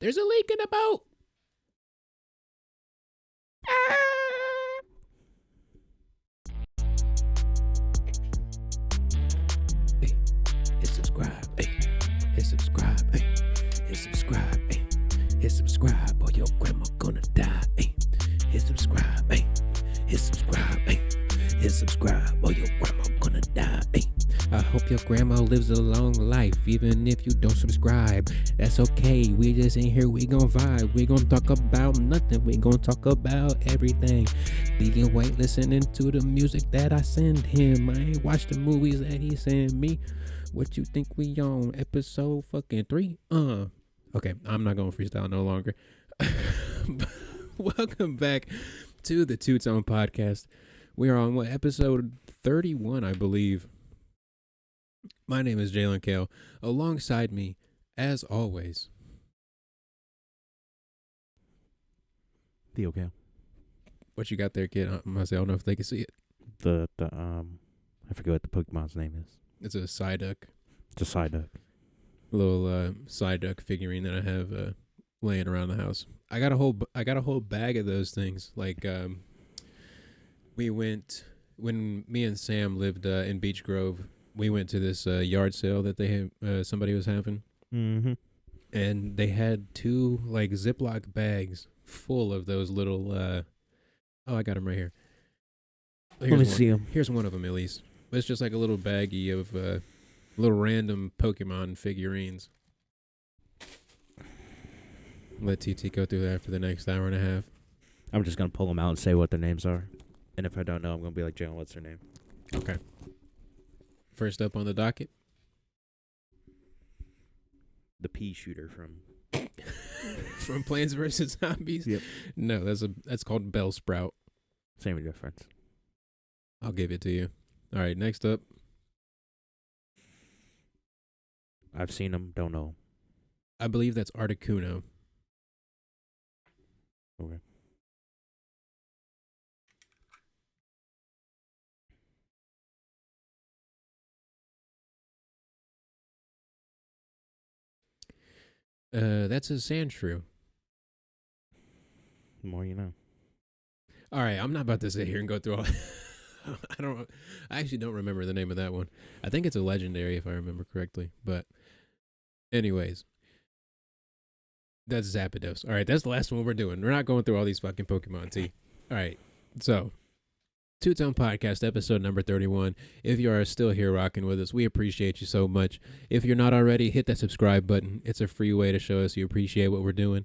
There's a leak in the boat. Ah! Hey, hit subscribe. Hey, hit subscribe. Hey, hit subscribe. Hey, hit subscribe, or your grandma gonna die. Hey, hit subscribe. Hey, hit subscribe. Hey, hit subscribe, or your grandma gonna die. Hey. I hope your grandma lives a long life, even if you don't subscribe. That's okay, we just in here, we gon' vibe. We gon' talk about nothing, we gon' talk about everything. Lil White listening to the music that I send him. I ain't watched the movies that he sent me. What you think we on, episode fucking 3? Okay, I'm not gonna freestyle no longer. Welcome back to the Two Tone Podcast. We are on episode 31, I believe. My name is Jaylen Kale. Alongside me, as always, Theo Kale. what you got there, kid? I don't know if they can see it. I forget what the Pokemon's name is. It's a Psyduck. It's a Psyduck. Little Psyduck figurine that I have laying around the house. I got a whole bag of those things. Like we went when me and Sam lived in Beach Grove. We went to this yard sale that they had, somebody was having, and they had 2 like Ziploc bags full of those little. I got them right here. Let me see them. Here's one of them, at least. It's just like a little baggie of little random Pokemon figurines. Let TT go through that for the next hour and a half. I'm just gonna pull them out and say what their names are, and if I don't know, I'm gonna be like, Jalen, what's their name? Okay. First up on the docket, The pea shooter from from Plants vs. Zombies. Yep. No, that's called Bellsprout. Same difference. I'll give it to you. All right, next up, I've seen them. Don't know. I believe that's Articuno. Okay. That's a Sandshrew. The more you know. All right, I'm not about to sit here and go through all. I actually don't remember the name of that one. I think it's a legendary if I remember correctly. But, anyways, that's Zapdos. All right, that's the last one we're doing. We're not going through all these fucking Pokemon, T. All right, so Two Tone Podcast, episode number 31. If you are still here rocking with us, we appreciate you so much. If you're not already, hit that subscribe button. It's a free way to show us you appreciate what we're doing.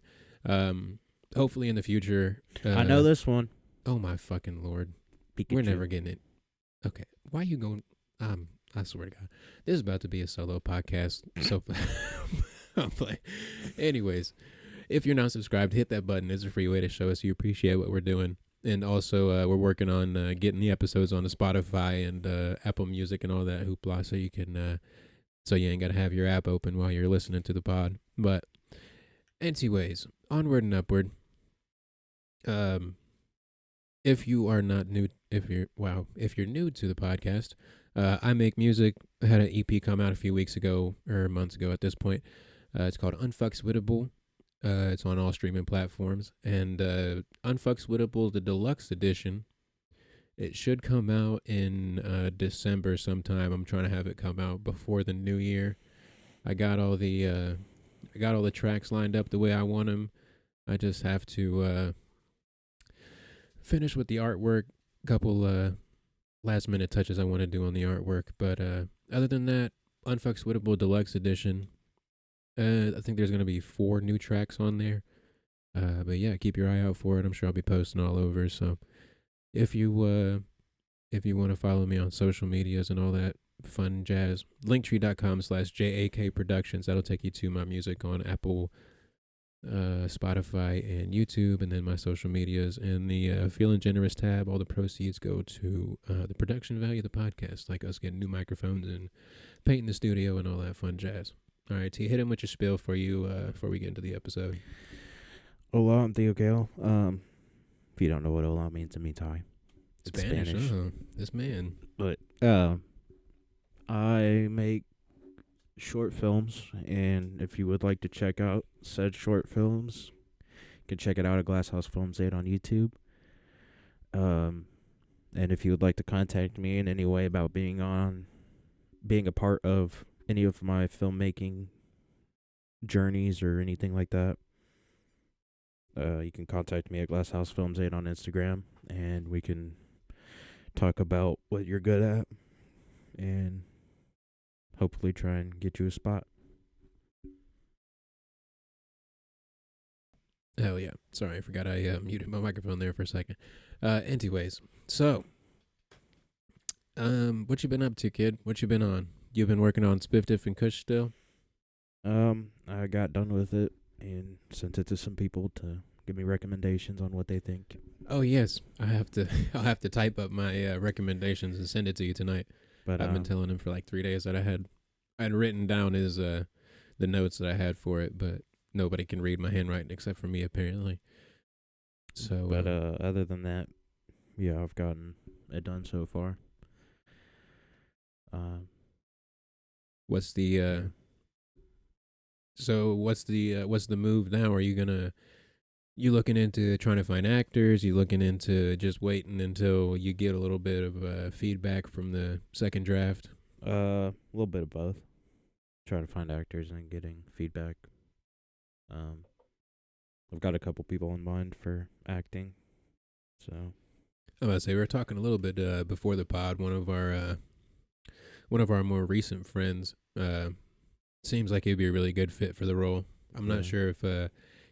Hopefully in the future. I know this one. Oh my fucking Lord. Pikachu. We're never getting it. Okay. Why are you going? I swear to God. This is about to be a solo podcast. So I'll play. Anyways, if you're not subscribed, hit that button. It's a free way to show us you appreciate what we're doing. And also, we're working on getting the episodes on the Spotify and Apple Music and all that hoopla, so you can, so you ain't gotta have your app open while you're listening to the pod. But, anyways, onward and upward. If you are not new, if you're new to the podcast, I make music. I had an EP come out a few weeks ago or months ago at this point. It's called Unfuckswittable. It's on all streaming platforms. And Unfuckswittable, the deluxe edition, it should come out in December sometime. I'm trying to have it come out before the new year. I got all the tracks lined up the way I want them. I just have to finish with the artwork. Couple last minute touches I want to do on the artwork. But other than that, Unfuckswittable deluxe edition. I think there's going to be 4 new tracks on there. But yeah, keep your eye out for it. I'm sure I'll be posting all over. So if you want to follow me on social medias and all that fun jazz, linktree.com/JAK Productions. That'll take you to my music on Apple, Spotify, and YouTube, and then my social medias. And the Feeling Generous tab, all the proceeds go to the production value of the podcast, like us getting new microphones and painting the studio and all that fun jazz. All right, T, hit him with your spiel before we get into the episode. Hola, I'm Theo Gale. If you don't know what hola means, it means hi. It's Spanish. This man. But I make short films, and if you would like to check out said short films, you can check it out at Glasshouse Films 8 on YouTube. Um, and if you would like to contact me in any way about being a part of any of my filmmaking journeys or anything like that, you can contact me at Glasshouse Films 8 on Instagram, and we can talk about what you're good at and hopefully try and get you a spot. Hell yeah. Sorry, I forgot I muted my microphone there for a second. Anyways, so, what you been up to, kid? What you been on? You been working on Spiff Diff and Kush still? I got done with it and sent it to some people to give me recommendations on what they think. Oh yes, I'll have to type up my recommendations and send it to you tonight. But I've been telling him for like 3 days that I'd written down his the notes that I had for it, but nobody can read my handwriting except for me apparently. So, but other than that, yeah, I've gotten it done so far. what's the what's the move now? Are you looking into trying to find actors? You looking into just waiting until you get a little bit of feedback from the second draft? A little bit of both. Trying to find actors and getting feedback. I've got a couple people in mind for acting, so. I'm gonna say we were talking a little bit before the pod. One of our more recent friends seems like he'd be a really good fit for the role. I'm not sure if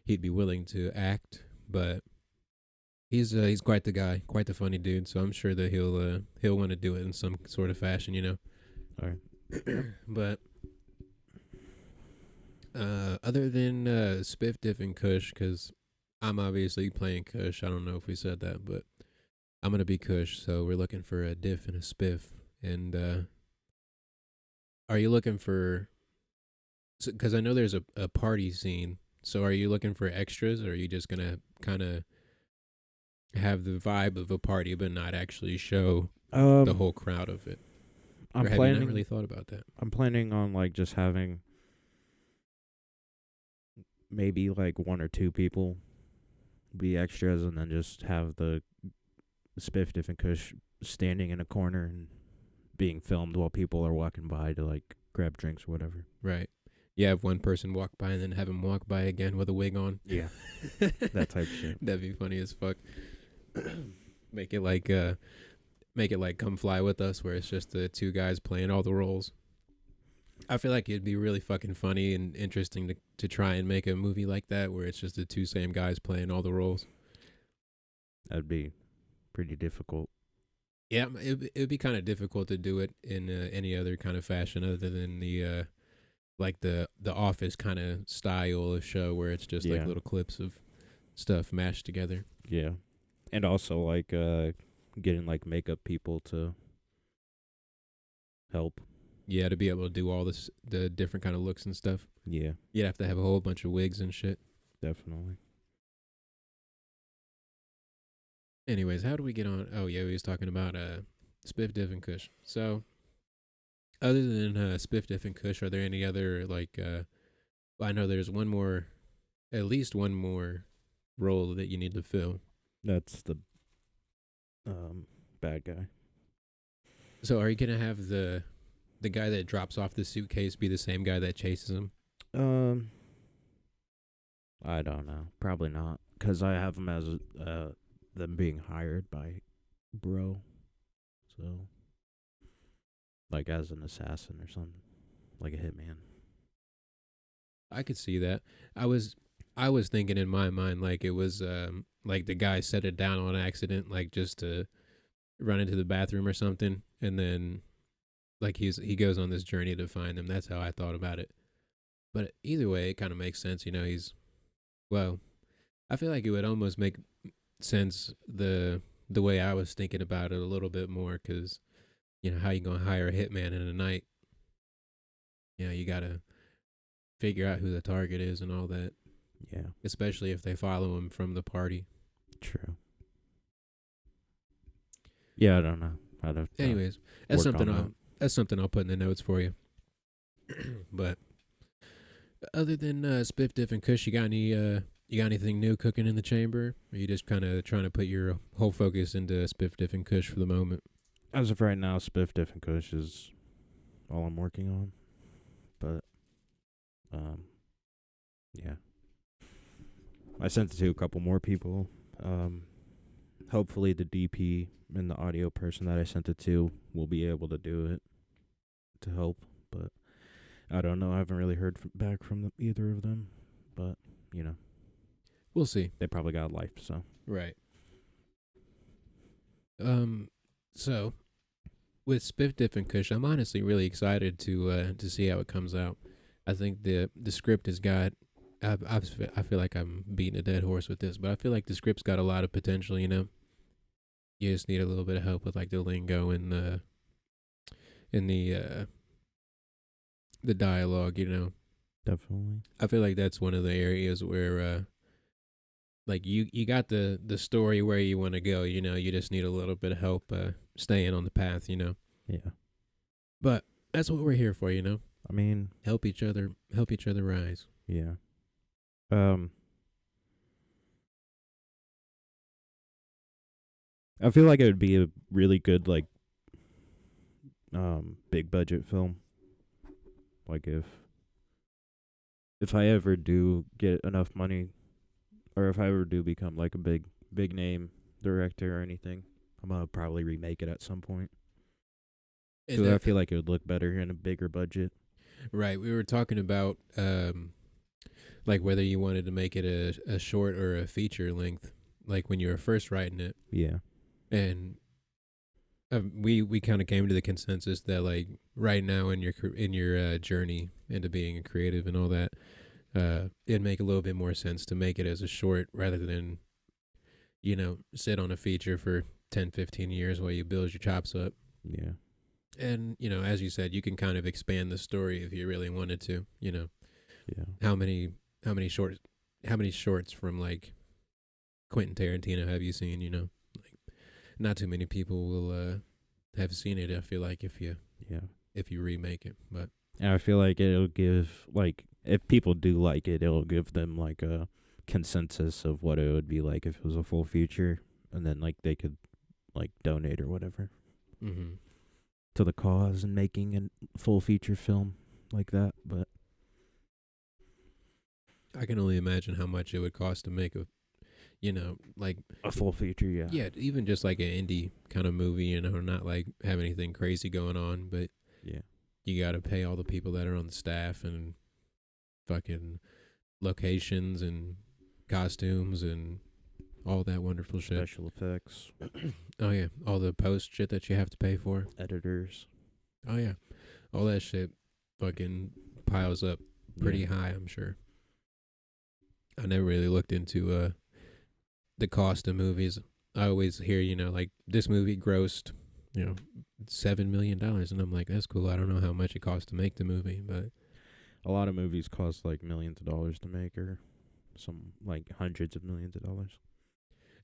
he'd be willing to act, but he's quite the guy, quite the funny dude. So I'm sure that he'll want to do it in some sort of fashion, you know. All right. But other than Spiff, Diff, and Kush, because I'm obviously playing Kush. I don't know if we said that, but I'm gonna be Kush. So we're looking for a Diff and a Spiff. And are you looking for? Because I know there's a party scene. So are you looking for extras, or are you just gonna kind of have the vibe of a party, but not actually show the whole crowd of it? I'm or have planning. you not really thought about that? I'm planning on like just having maybe like one or two people be extras, and then just have the Spiff, Diff, and Kush standing in a corner and being filmed while people are walking by to like grab drinks or whatever. Right. You have one person walk by and then have him walk by again with a wig on. Yeah, that type of shit. That'd be funny as fuck. Make it like Come Fly With Us, where it's just the two guys playing all the roles. I feel like it'd be really fucking funny and interesting to try and make a movie like that, where it's just the two same guys playing all the roles. That'd be pretty difficult. Yeah, it'd be kind of difficult to do it in any other kind of fashion other than the like the Office kind of style of show, where it's just like little clips of stuff mashed together. Yeah, and also like getting like makeup people to help. Yeah, to be able to do all the different kind of looks and stuff. Yeah, you'd have to have a whole bunch of wigs and shit. Definitely. Anyways, how do we get on? Oh yeah, we was talking about Spiff, Diff, and Kush. So, other than Spiff, Diff, and Kush, are there any other like? I know there's at least one more role that you need to fill. That's the bad guy. So, are you gonna have the guy that drops off the suitcase be the same guy that chases him? I don't know. Probably not, because I have him as them being hired by Bro, so like as an assassin or something, like a hitman. I could see that. I was thinking in my mind like it was like the guy set it down on accident, like just to run into the bathroom or something, and then like he goes on this journey to find them. That's how I thought about it. But either way, it kind of makes sense. You know, I feel like it would almost make sense the way I was thinking about it a little bit more, because you know, how you gonna hire a hitman in a night? You know, you gotta figure out who the target is and all that. Yeah, especially if they follow him from the party. True. Yeah, I don't know. Anyways, that's something I'll put in the notes for you. But other than Spiff Diff and Kush, you got anything new cooking in the chamber? Or are you just kind of trying to put your whole focus into Spiff Diff and Kush for the moment? As of right now, Spiff, Diff, and Kush is all I'm working on. But, yeah. I sent it to a couple more people. Hopefully the DP and the audio person that I sent it to will be able to do it to help. But I don't know. I haven't really heard back from either of them. But, We'll see. they probably got life, so. Right. So with Spiff Diff and Kush, I'm honestly really excited to see how it comes out. I think the script has got. I feel like I'm beating a dead horse with this, but I feel like the script's got a lot of potential. You just need a little bit of help with like the lingo and the dialogue. Definitely. I feel like that's one of the areas where like you got the story where you want to go. You just need a little bit of help staying on the path. Yeah. But that's what we're here for. I mean, Help each other rise. yeah. I feel like it would be a really good big budget film. Like if I ever do get enough money, or if I ever do become like a big name director or anything, I'm gonna probably remake it at some point. Because I feel like it would look better in a bigger budget. Right. We were talking about like whether you wanted to make it a short or a feature length, like when you were first writing it. Yeah. And we kind of came to the consensus that like right now in your journey into being a creative and all that, it'd make a little bit more sense to make it as a short rather than sit on a feature for 10, 15 years while you build your chops up. Yeah. And as you said, you can kind of expand the story if you really wanted to. Yeah. How many shorts from like Quentin Tarantino have you seen? Like not too many people will have seen it. I feel like if you remake it, but and I feel like it'll give like if people do like it, it'll give them like a consensus of what it would be like if it was a full feature, and then like they could like donate or whatever to the cause and making a full feature film like that. But I can only imagine how much it would cost to make like a full feature, yeah. Yeah, even just like an indie kind of movie, not like have anything crazy going on, but yeah, you got to pay all the people that are on the staff and fucking locations and costumes and all that wonderful shit. Special effects. Oh yeah, all the post shit that you have to pay for. Editors. Oh yeah, all that shit fucking piles up pretty high, I'm sure. I never really looked into the cost of movies. I always hear, like this movie grossed, $7 million, and I'm like, that's cool. I don't know how much it costs to make the movie, but a lot of movies cost like millions of dollars to make, or some like hundreds of millions of dollars.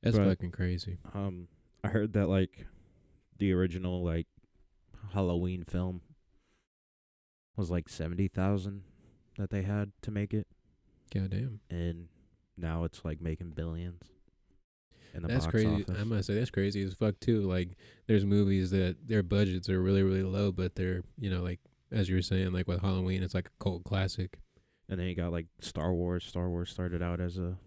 That's fucking crazy. I heard that like the original like Halloween film was like 70,000 that they had to make it. Goddamn. And now it's like making billions. In the that's box crazy. office. I must say that's crazy as fuck too. Like there's movies that their budgets are really really low, but they're like as you were saying, like with Halloween, it's like a cult classic. And then you got like Star Wars. Star Wars started out as a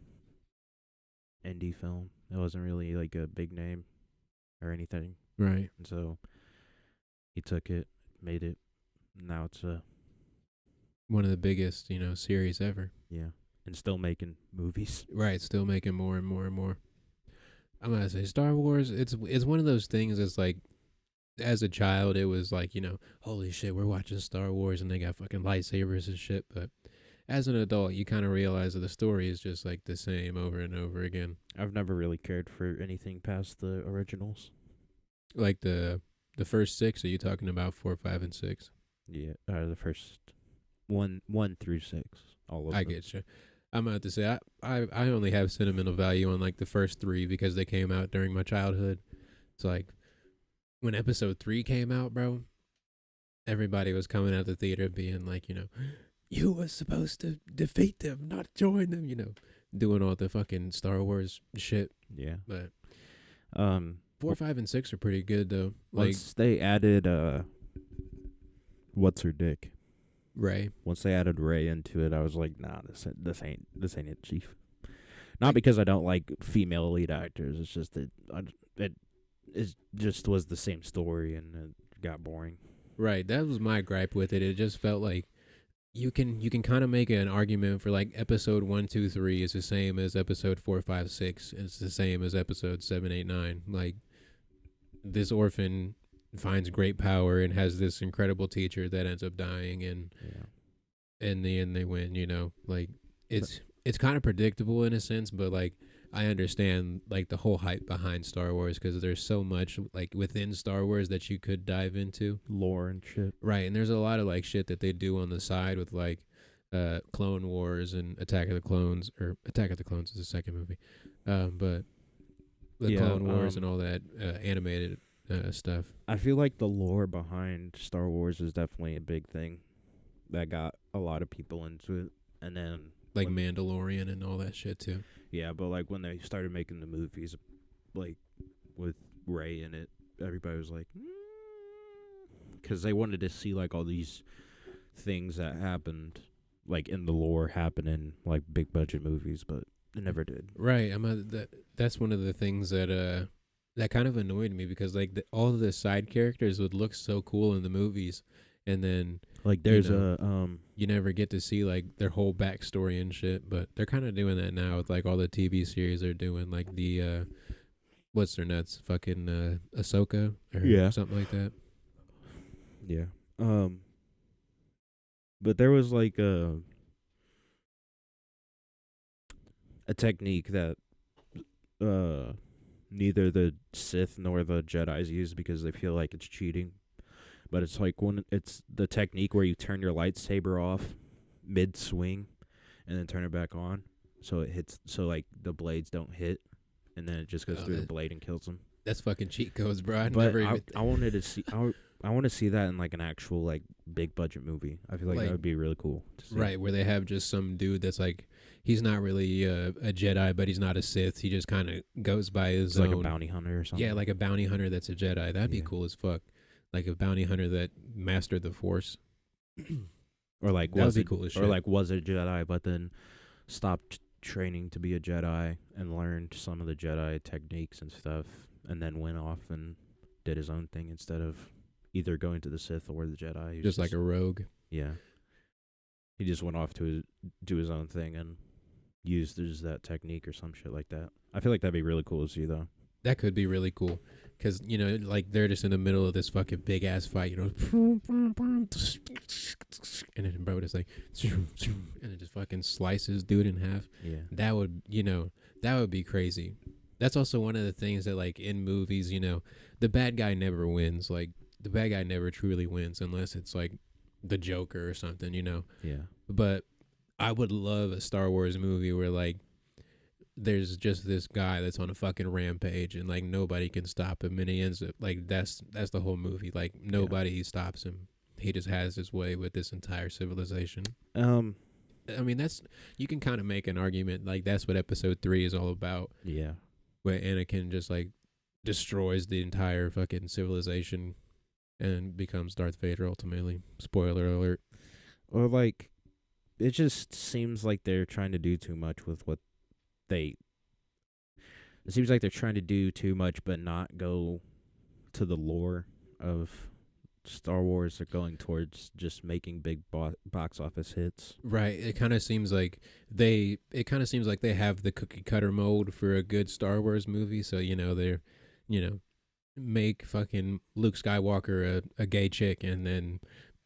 indie film. It wasn't really like a big name or anything. Right. And so he took it, made it. Now it's one of the biggest, series ever. Yeah. And still making movies. Right, still making more and more and more. I'm gonna say Star Wars, it's one of those things that's like as a child it was like, holy shit, we're watching Star Wars and they got fucking lightsabers and shit, but as an adult you kinda realize that the story is just like the same over and over again. I've never really cared for anything past the originals. Like the first 6, are you talking about 4, 5, and 6? Yeah, the first one through 6. All of them. I get you. I'm about to say I only have sentimental value on like the first 3 because they came out during my childhood. It's like when episode 3 came out, bro. everybody was coming out the theater being like, you were supposed to defeat them, not join them, doing all the fucking Star Wars shit. Yeah. But Um, 4, 5, and 6 are pretty good though. Like once they added what's her dick? Ray. Once they added Ray into it, I was like, nah, this ain't it, Chief. Not because I don't like female lead actors. It's just that it just was the same story and it got boring. Right, that was my gripe with it. It just felt like you can kind of make an argument for like episode 1, 2, 3 is the same as episode 4, 5, 6. It's the same as episode 7, 8, 9. Like this orphan finds great power and has this incredible teacher that ends up dying, and in the end they win. Like it's kind of predictable in a sense, but like I understand like the whole hype behind Star Wars because there's so much like within Star Wars that you could dive into, lore and shit. right? And there's a lot of like shit that they do on the side with like Clone Wars and Attack of the Clones, or Attack of the Clones is the second movie, but the Clone Wars and all that animated stuff. I feel like the lore behind Star Wars is definitely a big thing that got a lot of people into it, and then Like Mandalorian and all that shit too. Yeah, but like when they started making the movies, like with Ray in it, everybody was like, because they wanted to see like all these things that happened, like in the lore, happen in like big budget movies, but it never did. Right. That's one of the things that that kind of annoyed me because like all of the side characters would look so cool in the movies, and then like there's you never get to see like their whole backstory and shit. But they're kind of doing that now with like all the TV series they're doing, like the what's their nuts, fucking Ahsoka or something like that. Yeah. But there was like a technique that neither the Sith nor the Jedis use because they feel like it's cheating. But it's like when it's the technique where you turn your lightsaber off mid swing and then turn it back on, so it hits, so like the blades don't hit, and then it just goes through the blade and kills them. That's fucking cheat codes, bro. I wanted to see. I want to see that in like an actual like big budget movie. I feel like that would be really cool to see. Right, where they have just some dude that's like, he's not really a Jedi, but he's not a Sith. He just kind of goes by his own. Like a bounty hunter or something. Yeah, like a bounty hunter that's a Jedi. That'd be cool as fuck. Like a bounty hunter that mastered the Force. Or like that would be cool as shit. Or like was a Jedi but then stopped training to be a Jedi and learned some of the Jedi techniques and stuff, and then went off and did his own thing instead of either going to the Sith or the Jedi. Just like a rogue. Yeah. He just went off to do his own thing and used that technique or some shit like that. I feel like that'd be really cool to see, though. That could be really cool. Because, like, they're just in the middle of this fucking big-ass fight, and then bro just like, and it just fucking slices dude in half. Yeah. That would, that would be crazy. That's also one of the things that, like, in movies, the bad guy never wins. Like, the bad guy never truly wins unless it's, like, the Joker or something, Yeah. But I would love a Star Wars movie where, like, there's just this guy that's on a fucking rampage and like nobody can stop him, and he ends up like that's the whole movie. Like nobody stops him. He just has his way with this entire civilization. I mean, that's, you can kind of make an argument like that's what episode 3 is all about. Yeah. Where Anakin just like destroys the entire fucking civilization and becomes Darth Vader ultimately. Spoiler alert. Or like it just seems like they're trying to do too much with what it seems like they're trying to do too much but not go to the lore of Star Wars. They're going towards just making big box office hits. Right. It kind of seems like they have the cookie cutter mold for a good Star Wars movie. So, they're, make fucking Luke Skywalker a gay chick and then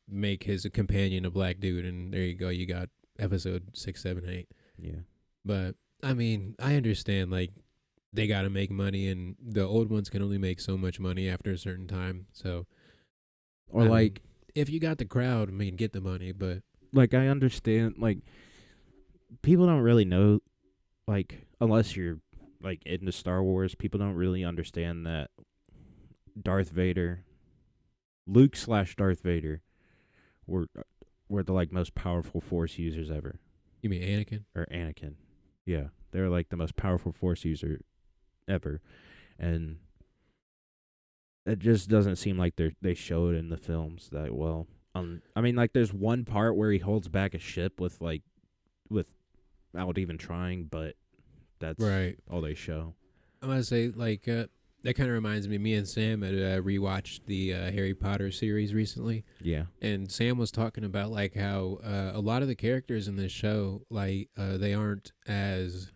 make his companion a black dude. And there you go. You got episode 6, 7, 8. Yeah. But I mean, I understand, like, they got to make money, and the old ones can only make so much money after a certain time. So, or like, if you got the crowd, I mean, get the money. But like, I understand, like, people don't really know, like, unless you're like into Star Wars, people don't really understand that Luke / Darth Vader were the like most powerful Force users ever. You mean Anakin? Or Anakin. Yeah, they're like the most powerful Force user ever, and it just doesn't seem like they show it in the films that well. I mean, like there's one part where he holds back a ship without even trying, but that's Right. all they show. I'm gonna say like that kind of reminds me. Me and Sam had rewatched the Harry Potter series recently, Yeah, and Sam was talking about like how a lot of the characters in this show like they aren't as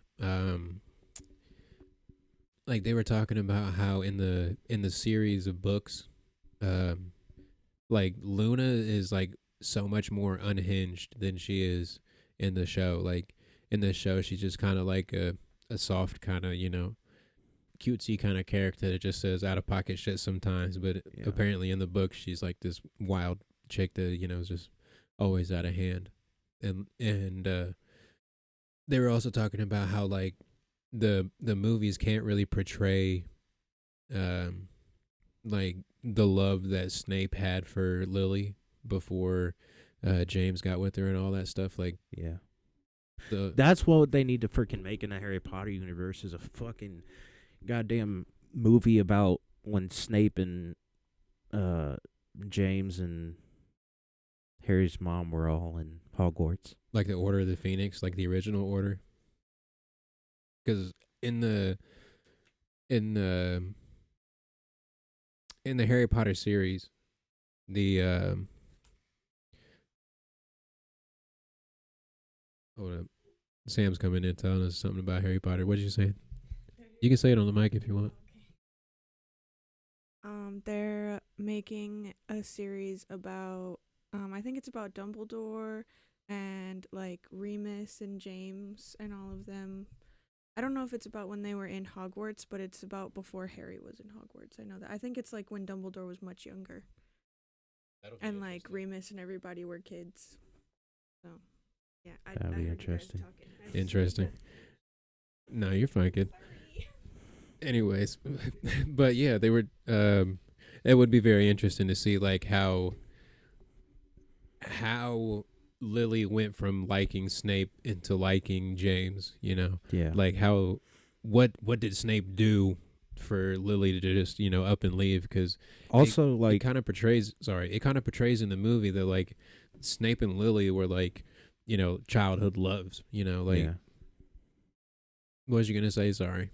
like they were talking about how in the series of books, um, like Luna is like so much more unhinged than she is in the show. Like in the show, she's just kind of like a soft kind of cutesy kind of character that just says out of pocket shit sometimes. But Yeah. apparently in the book, she's like this wild chick that is just always out of hand. And they were also talking about how like the movies can't really portray like the love that Snape had for Lily before James got with her and all that stuff. Like yeah. the That's what they need to freaking make in the Harry Potter universe is a fucking goddamn movie about when Snape and James and Harry's mom were all in Hogwarts. like the Order of the Phoenix, like the original order. Because in the Harry Potter series, the hold up, Sam's coming in telling us something about Harry Potter. What did you say? You can say it on the mic if you want. They're making a series about I think it's about Dumbledore and like Remus and James and all of them. I don't know if it's about when they were in Hogwarts, but it's about before Harry was in Hogwarts. I know that. I think it's like when Dumbledore was much younger. And like Remus and everybody were kids. So, yeah. That'd be interesting. Interesting. No, you're fine, kid. Anyways, but yeah, they were. It would be very interesting to see like how Lily went from liking Snape into liking James. Yeah. Like how what did Snape do for Lily to just up and leave? Because Also, it like, kind of portrays. Sorry, it kind of portrays in the movie that like Snape and Lily were like childhood loves. Like yeah. what was you gonna say? Sorry.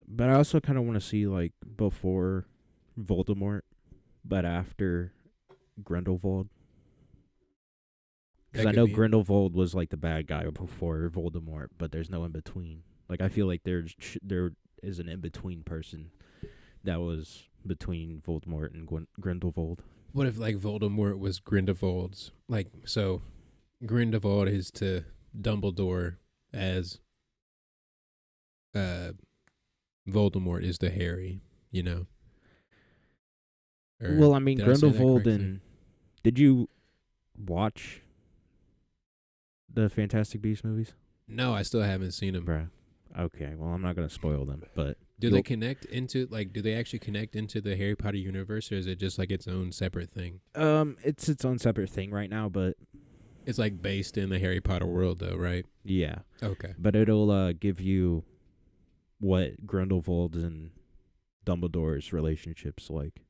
But I also kind of want to see, like, before Voldemort, but after Grindelwald. Because That I could know be. Grindelwald was, like, the bad guy before Voldemort, but there's no in-between. Like, I feel like there is an in-between person that was between Voldemort and Grindelwald. What if like Voldemort was Grindelwald's like so? Grindelwald is to Dumbledore as Voldemort is to Harry. Or Well, I mean, did I say that Grindelwald correctly? and... Did you watch the Fantastic Beasts movies? No, I still haven't seen them. Bruh. Okay, well, I'm not going to spoil them, but... Do they connect into do they actually connect into the Harry Potter universe, or is it just like its own separate thing? It's its own separate thing right now, but... It's like based in the Harry Potter world, though, right? Yeah. Okay. But it'll give you what Grindelwald's and Dumbledore's relationship's like.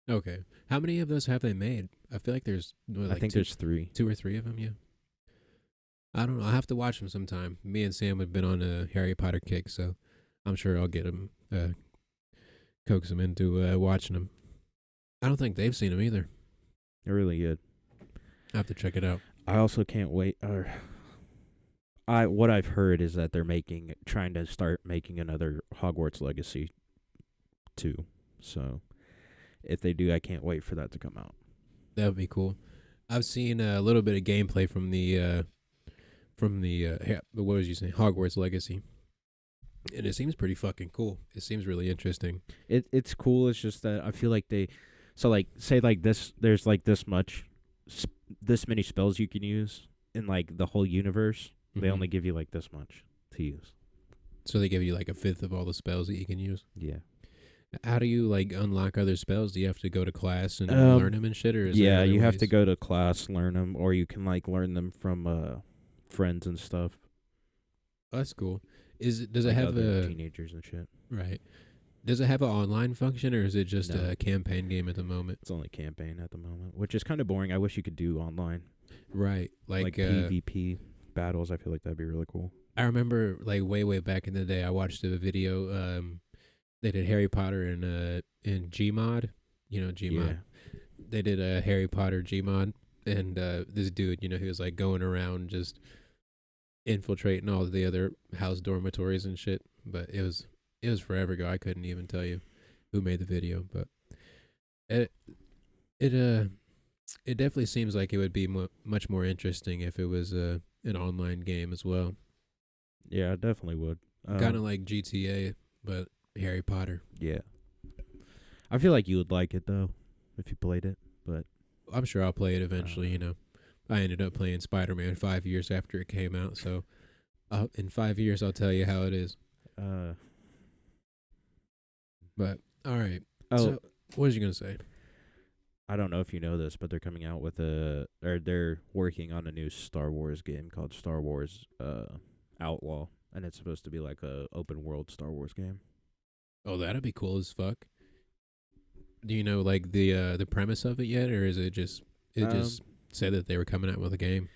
Okay. How many of those have they made? I feel like there's I think there's 3. 2 or 3 of them. Yeah. I don't know. I'll have to watch them sometime. Me and Sam have been on a Harry Potter kick, so I'm sure I'll get them, coax them into watching them. I don't think they've seen them either. They're really good. I have to check it out. I also can't wait. What I've heard is that they're trying to start making another Hogwarts Legacy 2. So if they do, I can't wait for that to come out. That would be cool. I've seen a little bit of gameplay from the what was you saying, Hogwarts Legacy, and it seems pretty fucking cool. It seems really interesting. It's cool. It's just that I feel like say like this. There's like this many spells you can use in like the whole universe. They Mhm. only give you like this much to use. So they give you like a fifth of all the spells that you can use. Yeah. How do you like unlock other spells? Do you have to go to class and Um, learn them and shit, or is there Yeah, other you have to ways? go to class, learn them, or you can like learn them from friends and stuff, Oh, that's cool. Does it like have other a teenagers and shit. right? Does it have an online function, or is it just No. a campaign game at the moment? It's only campaign at the moment, which is kind of boring. I wish you could do online, Right. like PvP battles. I feel like that'd be really cool. I remember like way back in the day, I watched a video. They did Harry Potter in Gmod. You know Gmod. Yeah, They did a Harry Potter Gmod, and this dude, he was like going around just infiltrating all the other house dormitories and shit. But it was forever ago. I couldn't even tell you who made the video, but it it it definitely seems like it would be much more interesting if it was an online game as well. yeah, I definitely would. Kind of like GTA, but Harry Potter. Yeah, I feel like you would like it though if you played it. But I'm sure I'll play it eventually. I ended up playing Spider-Man 5 years after it came out, so in 5 years I'll tell you how it is. uh, But all right. oh, So what was you gonna say? I don't know if you know this, but they're coming out with they're working on a new Star Wars game called Star Wars Outlaw, and it's supposed to be like a open world Star Wars game. Oh, that'd be cool as fuck. Do you know like the premise of it yet, or is it just said that they were coming out with a game?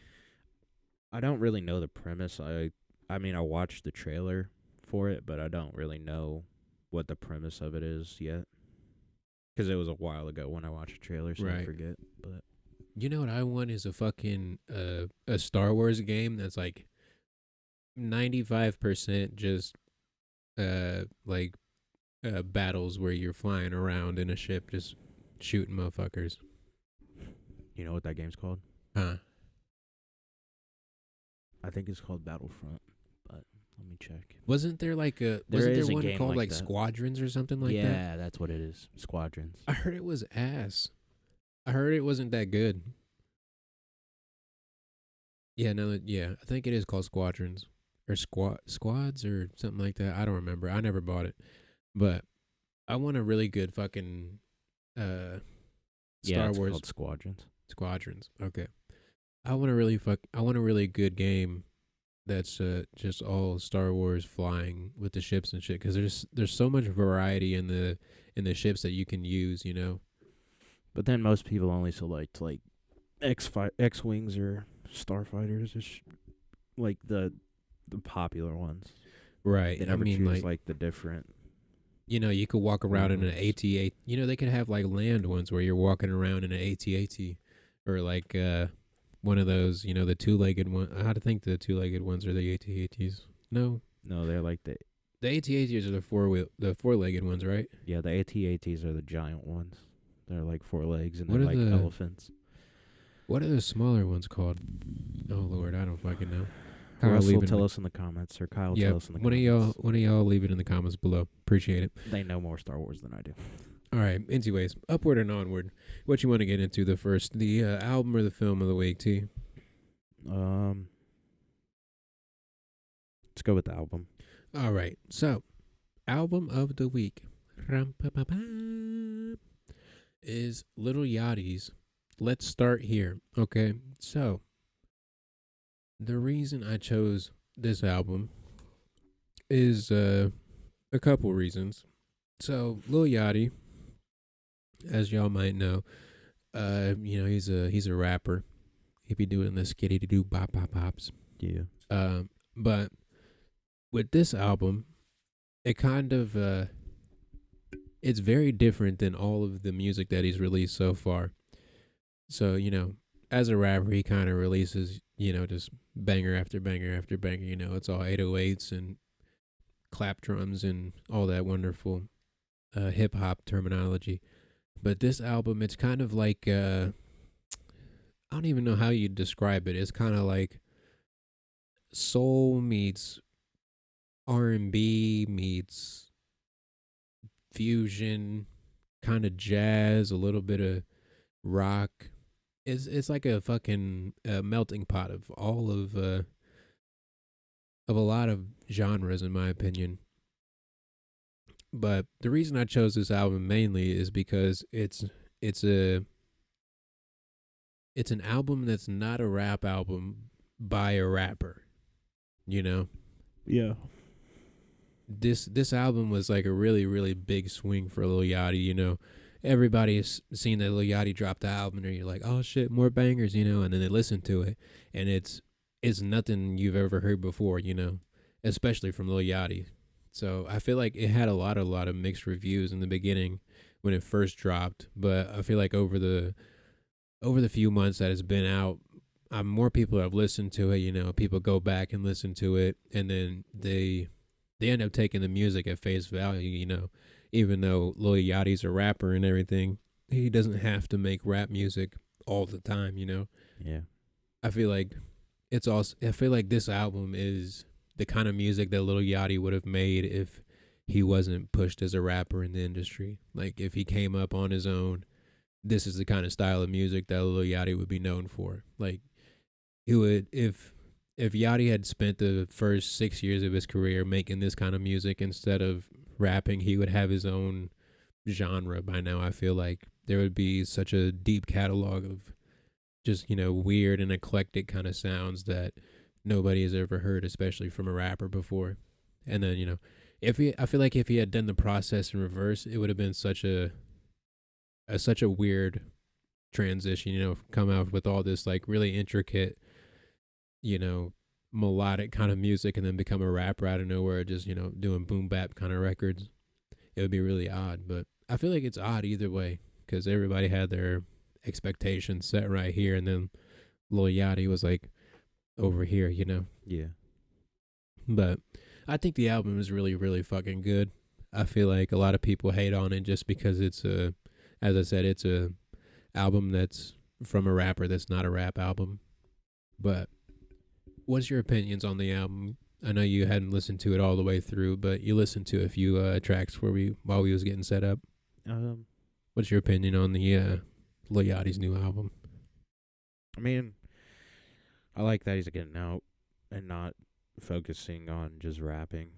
I don't really know the premise. I mean, I watched the trailer for it, but I don't really know what the premise of it is yet. Because it was a while ago when I watched the trailer, so I Right. forget. But You know what I want is a fucking a Star Wars game that's like 95% just like battles where you're flying around in a ship just shooting motherfuckers. you know what that game's called? Huh. I think it's called Battlefront, but let me check. Wasn't there like There wasn't is there a one game called like like that. Squadrons or something like that? Yeah, that's what it is. Squadrons. I heard it was ass. I heard it wasn't that good. Yeah, no, yeah, I think it is called Squadrons or squads or something like that. I don't remember. I never bought it, but I want a really good fucking Yeah, Star it's Wars called Squadrons. Squadrons. Okay, I want a really good game that's just all Star Wars flying with the ships and shit. Because there's so much variety in the ships that you can use. But then most people only select like X-wings or starfighters, like the popular ones. Right. They I never mean, choose like like the different. you could walk around in an ones. AT-AT. They could have like land ones where you're walking around in an AT-AT, or like one of those. The two-legged one. I think the two-legged ones are the AT-ATs. No, No, they're like the AT-ATs are the four-legged ones, right? the AT-ATs are the giant ones. They're like 4 legs and What they're are like the- elephants. What are the smaller ones called? Oh Lord, I don't fucking know. Kyle, Russell, leave it in tell the- us in the comments, or Kyle, Yeah, tell us in the one comments. of y'all leave it in the comments below. Appreciate it. They know more Star Wars than I do. All right. Anyways, upward and onward. What you want to get into the album or the film of the week, T? Let's go with the album. All right. So, album of the week is Lil Yachty's Let's Start Here. Okay. So, the reason I chose this album is a couple reasons. So, Lil Yachty, as y'all might know, he's a rapper. He be doing the skitty to do bop bop bops. Yeah. But with this album, it kind of it's very different than all of the music that he's released so far. So, as a rapper, he kind of releases, just banger after banger after banger. It's all 808s and clap drums and all that wonderful hip hop terminology. But this album, it's kind of like I don't even know how you describe it. It's kind of like soul meets R&B meets fusion, kind of jazz, a little bit of rock. It's like a fucking melting pot of all of a lot of genres, in my opinion. But the reason I chose this album mainly is because it's a it's an album that's not a rap album by a rapper. You know, Yeah. this album was like a really really big swing for Lil Yachty. You know, everybody has seen that Lil Yachty dropped the album, and you're like, oh shit, more bangers. You know, and then they listen to it, and it's nothing you've ever heard before. You know, especially from Lil Yachty. So I feel like it had a lot of mixed reviews in the beginning when it first dropped, but I feel like over the few months that it's been out, more people have listened to it. You know, people go back and listen to it, and then they end up taking the music at face value. You know, even though Lil Yachty's a rapper and everything, he doesn't have to make rap music all the time. You know, Yeah. I feel like I feel like this album is the kind of music that Lil Yachty would have made if he wasn't pushed as a rapper in the industry. Like if he came up on his own, this is the kind of style of music that Lil Yachty would be known for. Like he would if Yachty had spent the first 6 years of his career making this kind of music instead of rapping, he would have his own genre by now. I feel like there would be such a deep catalog of just, you know, weird and eclectic kind of sounds that nobody has ever heard, especially from a rapper before. And then, you know, I feel like if he had done the process in reverse, it would have been such a weird transition, you know, come out with all this like really intricate, you know, melodic kind of music and then become a rapper out of nowhere, just, you know, doing boom bap kind of records. It would be really odd, but I feel like it's odd either way because everybody had their expectations set right here, and then Lil Yachty was like over here, you know. Yeah. But I think the album is really, really fucking good. I feel like a lot of people hate on it just because as I said, it's a album that's from a rapper that's not a rap album. But what's your opinions on the album? I know you hadn't listened to it all the way through, but you listened to a few tracks while we was getting set up. What's your opinion on the Lil Yachty's new album? I mean, I like that he's getting out and not focusing on just rapping.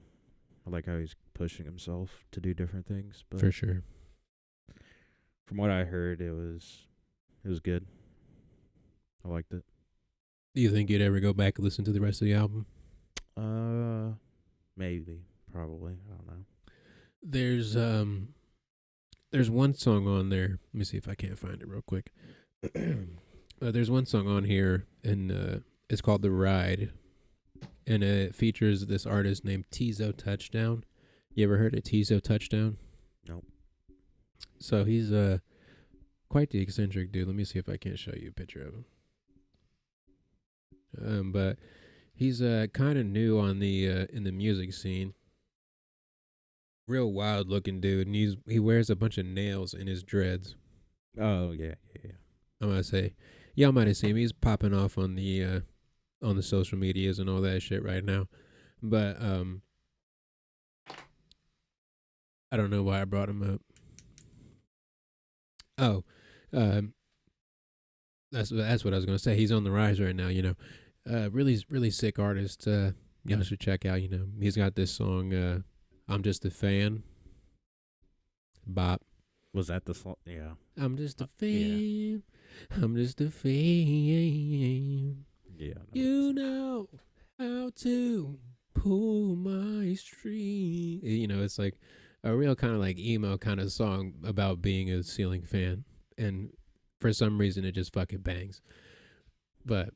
I like how he's pushing himself to do different things. But For sure. from what I heard, it was good. I liked it. Do you think you'd ever go back and listen to the rest of the album? Maybe, probably. I don't know. There's one song on there. Let me see if I can't find it real quick. There's one song on here, and it's called "The Ride," and it features this artist named Tizo Touchdown. You ever heard of Tizo Touchdown? Nope. So he's quite the eccentric dude. Let me see if I can't show you a picture of him. But he's kind of new on the in the music scene. Real wild looking dude, and he wears a bunch of nails in his dreads. Oh yeah. I'm gonna say, y'all might have seen him. He's popping off on the social medias and all that shit right now. But I don't know why I brought him up. Oh, that's what I was gonna say. He's on the rise right now. You know, really sick artist. Y'all should check out. You know, he's got this song. I'm just a fan. Bop. Was that the song? Yeah. I'm just a fan. Yeah. I'm just a fan. Yeah. You know how to pull my string. You know, it's like a real kind of like emo kind of song about being a ceiling fan. And for some reason, it just fucking bangs. But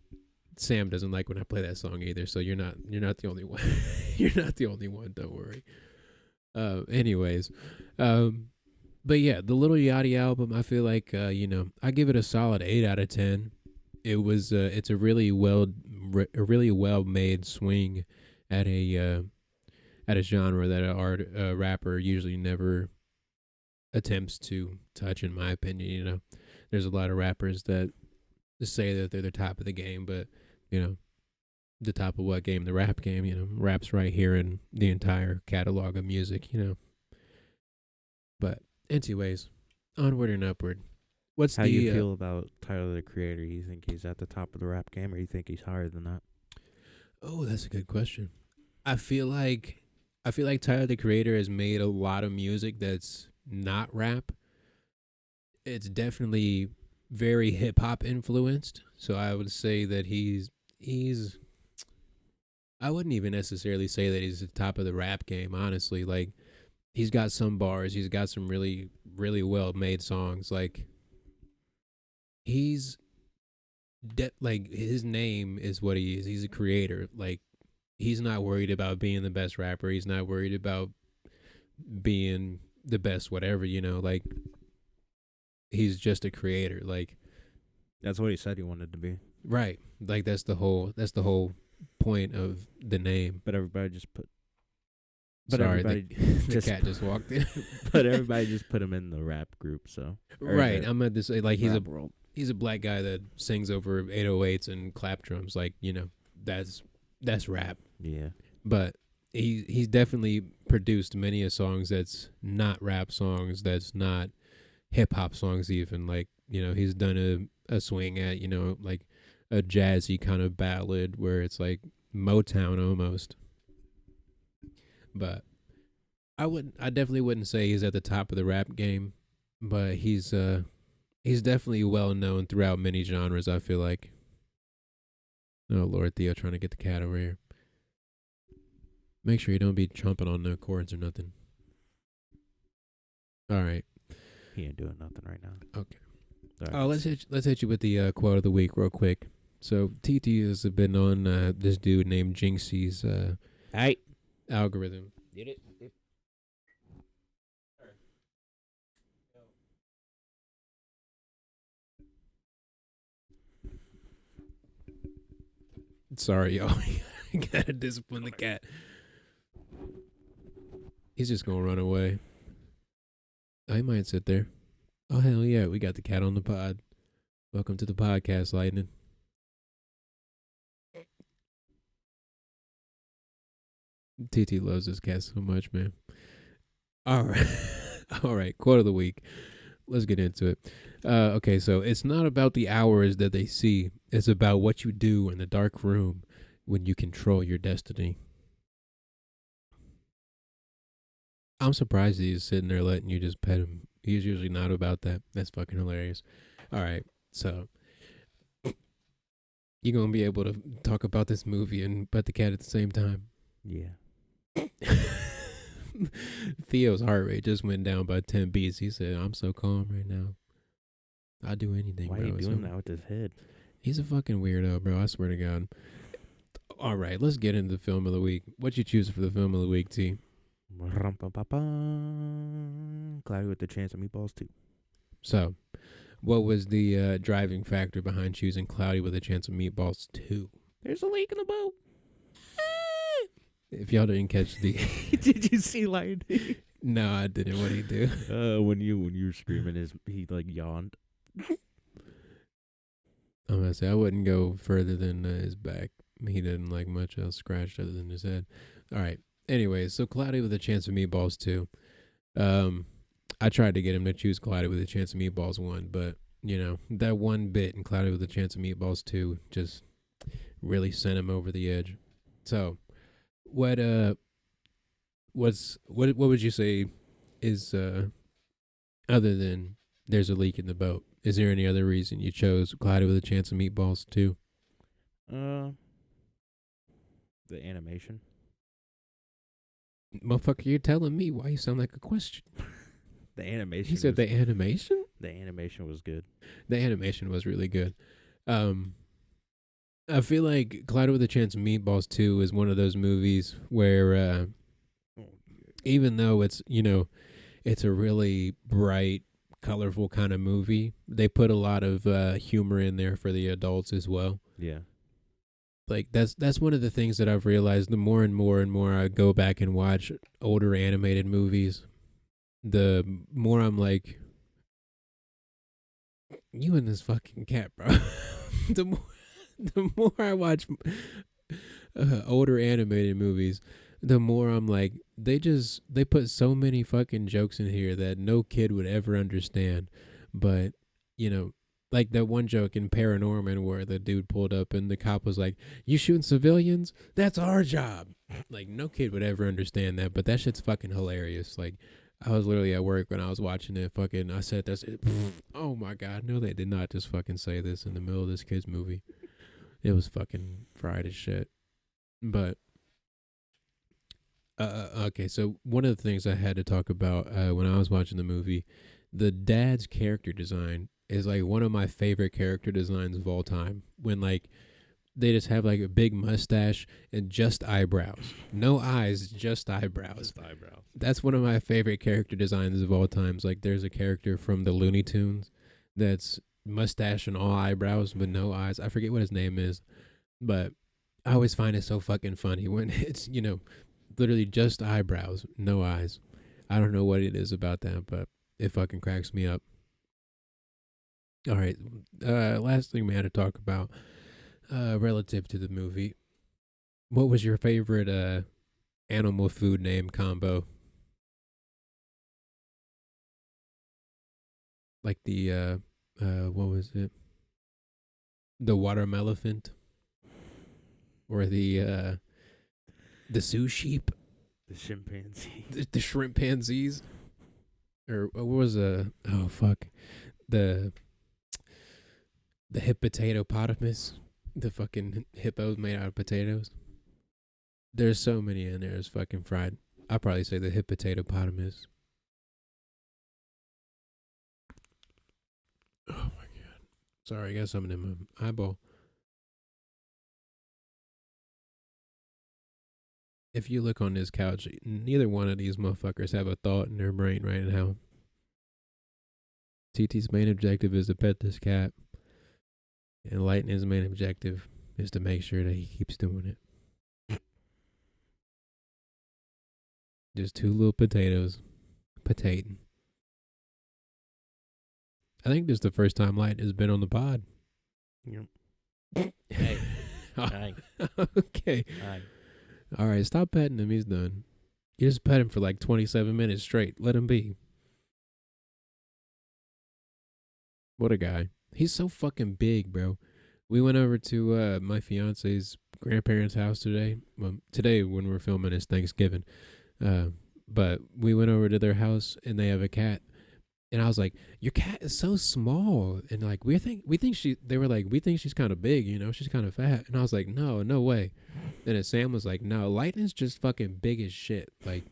Sam doesn't like when I play that song either. So you're not the only one. You're not the only one. Don't worry. Anyways, but yeah, the Lil Yachty album, I feel like, you know, I give it a solid 8 out of 10. It's a really well made swing at a genre that a rapper usually never attempts to touch, in my opinion. You know, there's a lot of rappers that say that they're the top of the game, but you know, the top of what game? The rap game. You know, rap's right here in the entire catalog of music. You know, but anyways, onward and upward. What's How the you feel about Tyler the Creator? You think he's at the top of the rap game, or you think he's higher than that? Oh, that's a good question. I feel like I feel like Tyler the Creator has made a lot of music that's not rap. It's definitely very hip hop influenced. So I would say that he's I wouldn't even necessarily say that he's the top of the rap game, honestly. Like he's got some bars, he's got some really really well made songs. Like he's like his name is what he is. He's a creator. Like he's not worried about being the best rapper. He's not worried about being the best whatever, like he's just a creator. Like That's what he said he wanted to be. right. Like that's the whole point of the name. But everybody just put. Sorry, everybody the cat just walked in. But everybody just put him in the rap group. So Right. I'm at this like world. he's a black guy that sings over 808s and clap drums. Like that's rap. Yeah. But he's definitely produced many of songs that's not rap songs, that's not hip hop songs even. Like, he's done a swing at, like a jazzy kind of ballad where it's like Motown almost. But I definitely wouldn't say he's at the top of the rap game, but he's definitely well known throughout many genres, I feel like. Oh Lord, Theo trying to get the cat over here. Make sure you don't be chomping on no cords or nothing. All right. He ain't doing nothing right now. Okay. All right. Let's hit you with the quote of the week real quick. So TT has been on this dude named Jinxie's algorithm. Did it? Sorry, y'all. I gotta discipline the cat. He's just gonna run away. I might sit there. Oh hell yeah, we got the cat on the pod. Welcome to the podcast, Lightning. TT loves this cat so much, man. All right. All right, quote of the week. Let's get into it. Okay, so it's not about the hours that they see. It's about what you do in the dark room when you control your destiny. I'm surprised he's sitting there letting you just pet him. He's usually not about that. That's fucking hilarious. All right, so you're going to be able to talk about this movie and pet the cat at the same time. Yeah. Theo's heart rate just went down by 10 beats. He said, I'm so calm right now. I'll do anything, Why bro. are you doing that with his head? He's a fucking weirdo, bro. I swear to God. All right, let's get into the film of the week. What you choose for the film of the week, T? Cloudy with the Chance of Meatballs 2. So, what was the driving factor behind choosing Cloudy with a Chance of Meatballs 2? There's a leak in the boat. If y'all didn't catch the... Did you see Lightning? No, I didn't. What'd he do? When you were screaming, he like yawned. I'm gonna say I wouldn't go further than his back. He didn't like much else scratched other than his head. All right. Anyways, so Cloudy with a Chance of Meatballs 2. I tried to get him to choose Cloudy with a Chance of Meatballs 1, but that one bit in Cloudy with a Chance of Meatballs 2 just really sent him over the edge. So, what would you say is other than there's a leak in the boat? Is there any other reason you chose Cloudy with a Chance of Meatballs 2? The animation. Motherfucker, you're telling me why you sound like a question. The animation. He said the animation? The animation was good. The animation was really good. I feel like Cloudy with a Chance of Meatballs 2 is one of those movies where even though it's, it's a really bright, colorful kind of movie, they put a lot of humor in there for the adults as well. Yeah. Like that's one of the things that I've realized. The more and more I go back and watch older animated movies, the more I'm like, you and this fucking cat, bro. the more I watch older animated movies, the more I'm like, they put so many fucking jokes in here that no kid would ever understand. But, like that one joke in Paranorman where the dude pulled up and the cop was like, "You shooting civilians? That's our job." Like no kid would ever understand that, but that shit's fucking hilarious. Like I was literally at work when I was watching it. Fucking, I said this. Oh my god, no, they did not just fucking say this in the middle of this kid's movie. It was fucking fried as shit. But okay, so one of the things I had to talk about when I was watching the movie, the dad's character design is like one of my favorite character designs of all time. When like they just have like a big mustache and just eyebrows, no eyes, just eyebrows. Just eyebrows. That's one of my favorite character designs of all times. Like there's a character from the Looney Tunes that's mustache and all eyebrows but no eyes. I forget what his name is, but I always find it so fucking funny when it's, you know, literally just eyebrows, no eyes. I don't know what it is about that, but it fucking cracks me up. All right, last thing we had to talk about relative to the movie. What was your favorite animal food name combo? Like the what was it? The watermelephant, or the Sioux sheep, The chimpanzee. the shrimpanzees, or what was oh fuck, the hippotatopotamus, the fucking hippos made out of potatoes. There's so many in there. It's fucking fried. I'll probably say the hippotatopotamus. Oh my god. Sorry, I got something in my eyeball. If you look on this couch, neither one of these motherfuckers have a thought in their brain right now. TT's main objective is to pet this cat. And Lightning's main objective is to make sure that he keeps doing it. Just two little potatoes. Potating. I think this is the first time Light has been on the pod. Yep. Hey. Hi. Okay. Hi. All right, stop petting him. He's done. You just pet him for like 27 minutes straight. Let him be. What a guy. He's so fucking big, bro. We went over to my fiance's grandparents' house today. Well, today when we're filming is Thanksgiving. But we went over to their house and they have a cat. And I was like, "Your cat is so small." And like they were like, "We think she's kind of big, you know, she's kind of fat." And I was like, "No, no way." And then Sam was like, "No, Lightning's just fucking big as shit." Like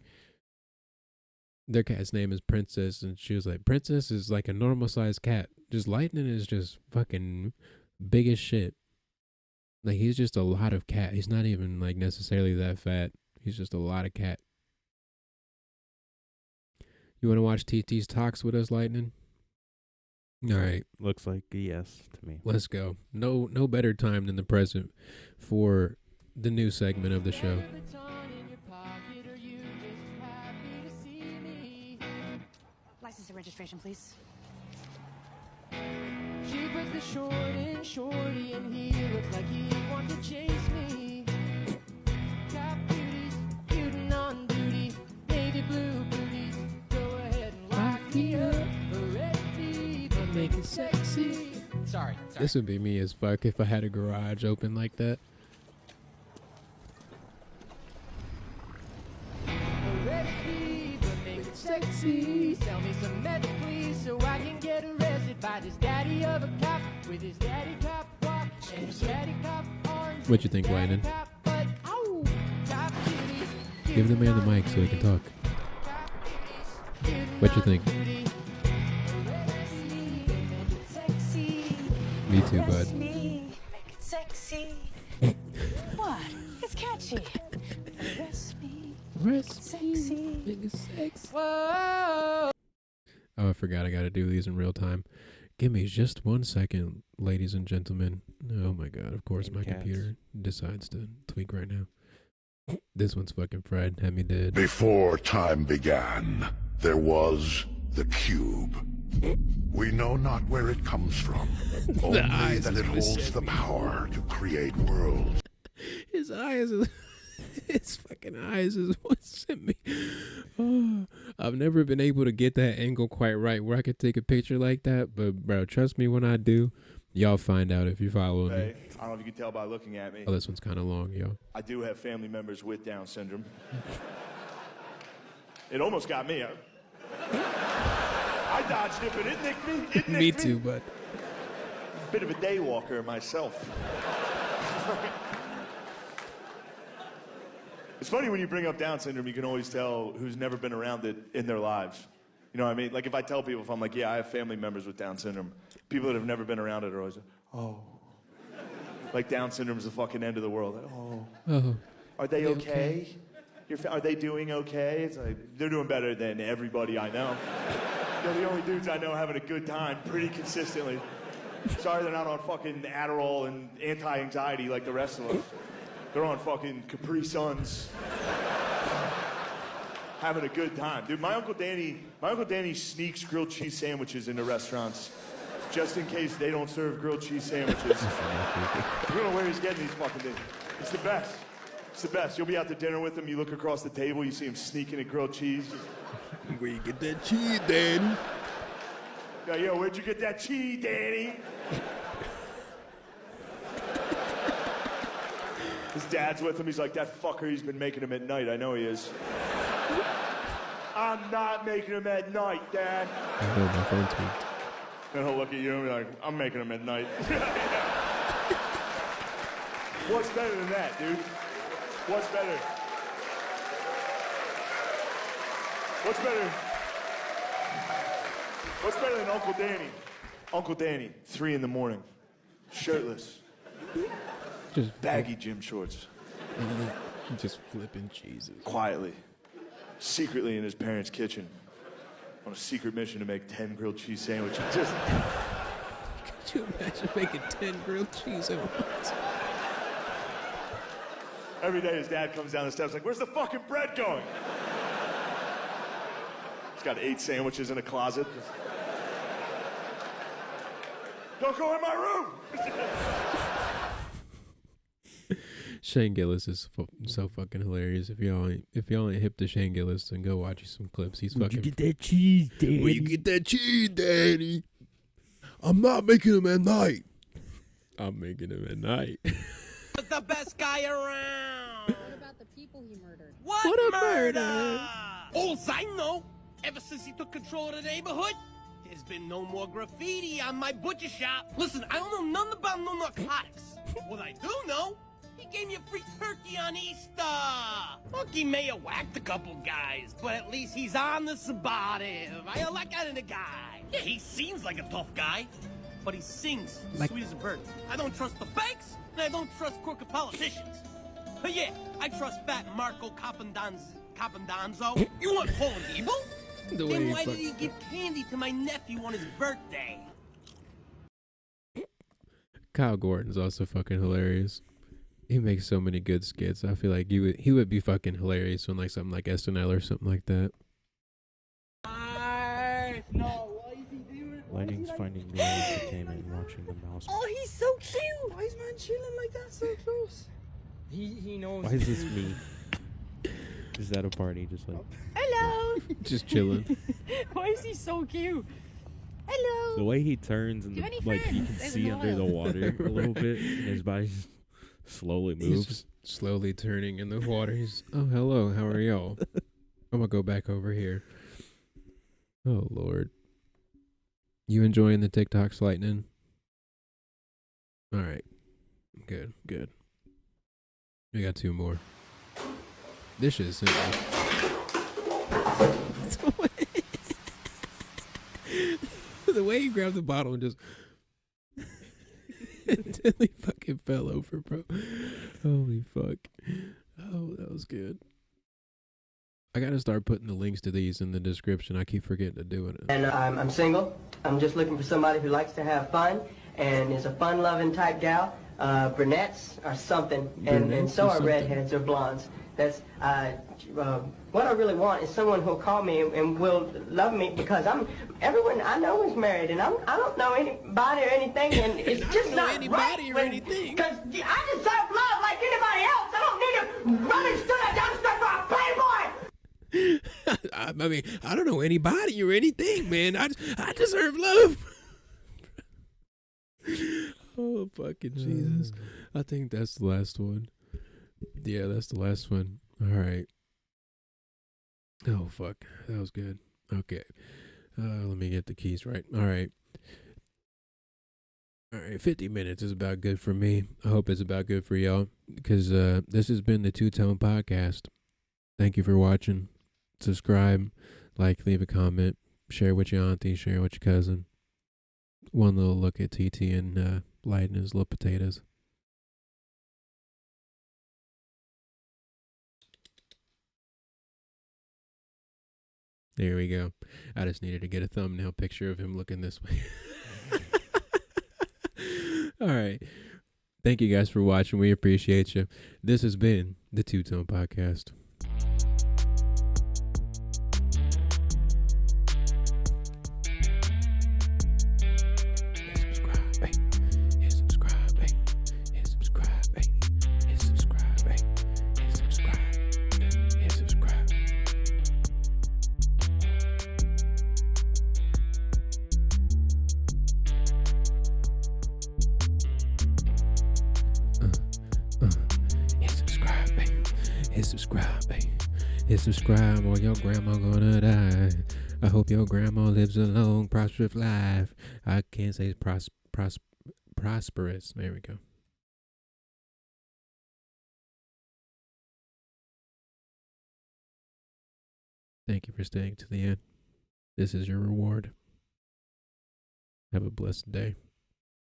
their cat's name is Princess, and she was like, "Princess is like a normal sized cat. Just Lightning is just fucking big as shit." Like he's just a lot of cat. He's not even like necessarily that fat. He's just a lot of cat. You want to watch TT's talks with us, Lightning? All right. Looks like a yes to me. Let's go. No better time than the present for the new segment of the show. License and registration, please. She put the short in shorty, and he looked like he wanted to chase me. Top beauties, mutant on duty, navy blue booties. Go ahead and lock me up. Arrest me, but make it sexy. Sorry. This would be me as fuck if I had a garage open like that. Arrest me, but make it sexy. Sell me some meth, please, so I can get arrested by this daddy of a cop with his daddy cop walk and his daddy cop arms. What you think, Lightning? Cop, but, ow, top beauties, Give the man the mic so he can talk. What you think? Me too, bud. Make it sexy. What? It's catchy. Arrest me. Sexy. Nigga sex. Whoa. Oh, I forgot I gotta do these in real time. Give me just 1 second, ladies and gentlemen. Oh my god, of course And my cats. computer decides to tweak right now. This one's fucking fried. Had me dead. Before time began, there was the cube. We know not where it comes from, only eyes that is it what holds sent the me. power to create worlds. His eyes is his fucking eyes is what sent me. Oh, I've never been able to get that angle quite right where I could take a picture like that. But bro, trust me when I do, y'all find out if you follow me. Hey, I don't know if you can tell by looking at me. Oh, this one's kind of long, yo. I do have family members with Down syndrome. It almost got me. I dodged it, but it nicked me. It nicked me. Me too, but Bit of a day walker myself. It's funny when you bring up Down syndrome, you can always tell who's never been around it in their lives. You know what I mean? Like if I tell people, if I'm like, yeah, I have family members with Down syndrome, people that have never been around it are always like, oh. Like Down syndrome's the fucking end of the world. Like, oh. Are they okay? Are they doing okay? It's like, they're doing better than everybody I know. They're the only dudes I know having a good time pretty consistently. Sorry they're not on fucking Adderall and anti-anxiety like the rest of us. They're on fucking Capri Suns. Having a good time. Dude, my Uncle Danny sneaks grilled cheese sandwiches into restaurants just in case they don't serve grilled cheese sandwiches. I don't know where he's getting these fucking things. It's the best. It's the best. You'll be out to dinner with him, you look across the table, you see him sneaking a grilled cheese. where you get that cheese, Danny? Yo, where'd you get that cheese, Danny? His dad's with him. He's like, that fucker, he's been making him at night. I know he is. I'm not making him at night, Dad. I know my phone's tweaked. And he'll look at you and be like, I'm making him at night. What's better than that, dude? What's better? What's better? What's better than Uncle Danny? Uncle Danny, 3 a.m, shirtless. Just baggy gym shorts. Just flipping cheeses. Quietly, secretly in his parents' kitchen, on a secret mission to make 10 grilled cheese sandwiches. Just could you imagine making 10 grilled cheese at once? Every day his dad comes down the steps like, where's the fucking bread going? He's got 8 sandwiches in a closet. Don't go in my room! Shane Gillis is so fucking hilarious. If y'all ain't hip to Shane Gillis, then go watch some clips. He's fucking. Where'd you get that cheese, Daddy? Where you get that cheese, Daddy? I'm not making him at night. I'm making him at night. The best guy around. What about the people he murdered? What a murder! All I know, ever since he took control of the neighborhood, there's been no more graffiti on my butcher shop. Listen, I don't know nothing about no narcotics. What I do know, he gave me a free turkey on Easter. Look, he may have whacked a couple guys, but at least he's honest about it. I like that in a guy. Yeah, he seems like a tough guy, but he sings sweet as a bird. I don't trust the banks, and I don't trust crooked politicians. But yeah, I trust fat Marco Capandanzo. You want Paul and Evil? Then why did he give candy to my nephew on his birthday? Kyle Gordon's also fucking hilarious. He makes so many good skits. I feel like he would be fucking hilarious on like something like SNL or something like that. Lightning's finding new entertainment and watching the mouse. Oh, he's so cute. Why is man chilling like that so close? He knows. Why is this me? Is that a party? Just like hello. Just chilling. Why is he so cute? Hello. The way he turns and like you can see under the water a little bit, and his body slowly moves. He's slowly turning in the water. He's, oh, hello, how are y'all? I'm gonna go back over here. Oh, Lord. You enjoying the TikToks, Lightning? All right. Good. We got 2 more. This shit is simple. The way he grabbed the bottle and just until he fucking fell over, bro. Holy fuck. Oh, that was good. I gotta start putting the links to these in the description. I keep forgetting to do it. And I'm single. I'm just looking for somebody who likes to have fun and is a fun-loving type gal. Brunettes or something, and so are redheads or blondes. That's what I really want is someone who'll call me and will love me because everyone I know is married and I don't know anybody or anything, and it's just not anybody right or anything. Because I deserve love like anybody else. I don't need to run and stood down for a playboy. I I mean, I don't know anybody or anything, man. I deserve love. Oh, fucking Jesus. I think that's the last one. Yeah, that's the last one. All right. Oh, fuck. That was good. Okay. Let me get the keys right. All right. 50 minutes is about good for me. I hope it's about good for y'all, because this has been the Two Tone Podcast. Thank you for watching. Subscribe, like, leave a comment, share with your auntie, share with your cousin. One little look at TT and lighting his little potatoes. There we go. I just needed to get a thumbnail picture of him looking this way. All right. Thank you guys for watching. We appreciate you. This has been the Two Tone Podcast. Hit subscribe or your grandma gonna die. I hope your grandma lives a long, prosperous life. I can't say prosperous. There we go. Thank you for staying to the end. This is your reward. Have a blessed day.